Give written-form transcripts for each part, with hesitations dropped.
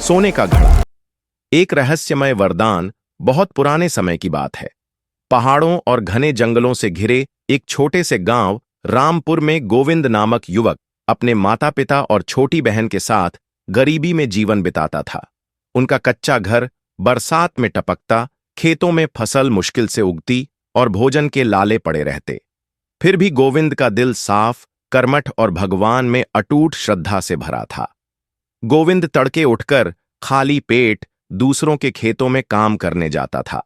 सोने का घड़ा। एक रहस्यमय वरदान बहुत पुराने समय की बात है। पहाड़ों और घने जंगलों से घिरे एक छोटे से गांव रामपुर में गोविंद नामक युवक अपने माता पिता और छोटी बहन के साथ गरीबी में जीवन बिताता था। उनका कच्चा घर बरसात में टपकता, खेतों में फसल मुश्किल से उगती और भोजन के लाले पड़े रहते। फिर भी गोविंद का दिल साफ, कर्मठ और भगवान में अटूट श्रद्धा से भरा था। गोविंद तड़के उठकर खाली पेट दूसरों के खेतों में काम करने जाता था।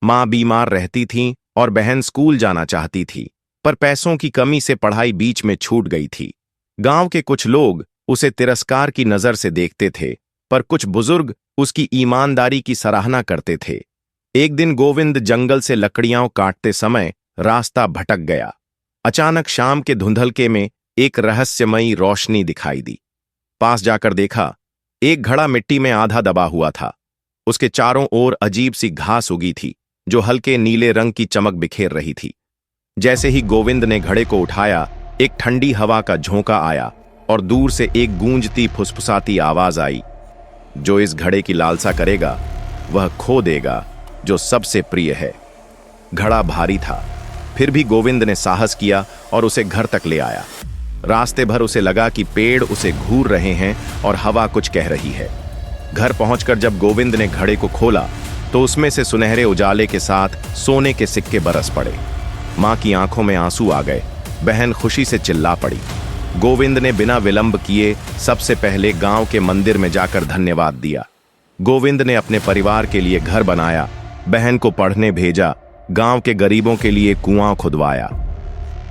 मां बीमार रहती थीं और बहन स्कूल जाना चाहती थी, पर पैसों की कमी से पढ़ाई बीच में छूट गई थी। गांव के कुछ लोग उसे तिरस्कार की नजर से देखते थे, पर कुछ बुजुर्ग उसकी ईमानदारी की सराहना करते थे। एक दिन गोविंद जंगल से लकड़ियां काटते समय रास्ता भटक गया। अचानक शाम के धुंधलके में एक रहस्यमयी रोशनी दिखाई दी। पास जाकर देखा, एक घड़ा मिट्टी में आधा दबा हुआ था। उसके चारों ओर अजीब सी घास उगी थी, जो हल्के नीले रंग की चमक बिखेर रही थी। जैसे ही गोविंद ने घड़े को उठाया, एक ठंडी हवा का झोंका आया और दूर से एक गूंजती फुसफुसाती आवाज आई, जो इस घड़े की लालसा करेगा वह खो देगा जो सबसे प्रिय है। घड़ा भारी था, फिर भी गोविंद ने साहस किया और उसे घर तक ले आया। रास्ते भर उसे लगा कि पेड़ उसे घूर रहे हैं और हवा कुछ कह रही है। घर पहुंचकर जब गोविंद ने घड़े को खोला तो उसमें से सुनहरे उजाले के साथ सोने के सिक्के बरस पड़े। मां की आंखों में आंसू आ गए। बहन खुशी से चिल्ला पड़ी। गोविंद ने बिना विलंब किए सबसे पहले गांव के मंदिर में जाकर धन्यवाद दिया। गोविंद ने अपने परिवार के लिए घर बनाया, बहन को पढ़ने भेजा, गांव के गरीबों के लिए कुआं खुदवाया।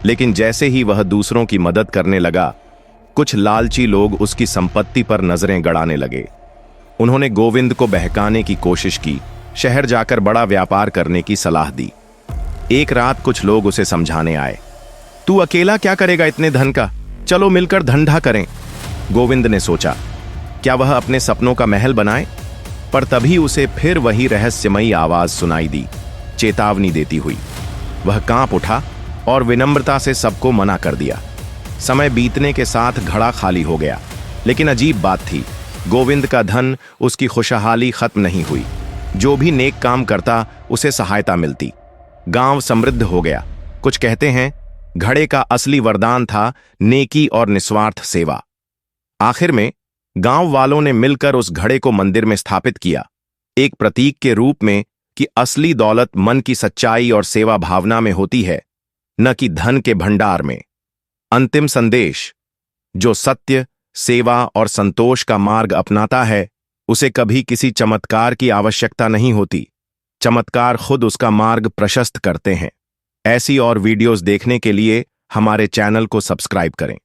लेकिन जैसे ही वह दूसरों की मदद करने लगा, कुछ लालची लोग उसकी संपत्ति पर नजरें गड़ाने लगे। उन्होंने गोविंद को बहकाने की कोशिश की, शहर जाकर बड़ा व्यापार करने की सलाह दी। एक रात कुछ लोग उसे समझाने आए। तू अकेला क्या करेगा इतने धन का, चलो मिलकर धंधा करें। गोविंद ने सोचा, क्या वह अपने सपनों का महल बनाए? पर तभी उसे फिर वही रहस्यमयी आवाज सुनाई दी, चेतावनी देती हुई। वह कांप उठा और विनम्रता से सबको मना कर दिया। समय बीतने के साथ घड़ा खाली हो गया, लेकिन अजीब बात थी, गोविंद का धन, उसकी खुशहाली खत्म नहीं हुई। जो भी नेक काम करता उसे सहायता मिलती। गांव समृद्ध हो गया। कुछ कहते हैं घड़े का असली वरदान था नेकी और निस्वार्थ सेवा। आखिर में गांव वालों ने मिलकर उस घड़े को मंदिर में स्थापित किया, एक प्रतीक के रूप में कि असली दौलत मन की सच्चाई और सेवा भावना में होती है, न कि धन के भंडार में। अंतिम संदेश, जो सत्य, सेवा और संतोष का मार्ग अपनाता है, उसे कभी किसी चमत्कार की आवश्यकता नहीं होती। चमत्कार खुद उसका मार्ग प्रशस्त करते हैं। ऐसी और वीडियोस देखने के लिए हमारे चैनल को सब्सक्राइब करें।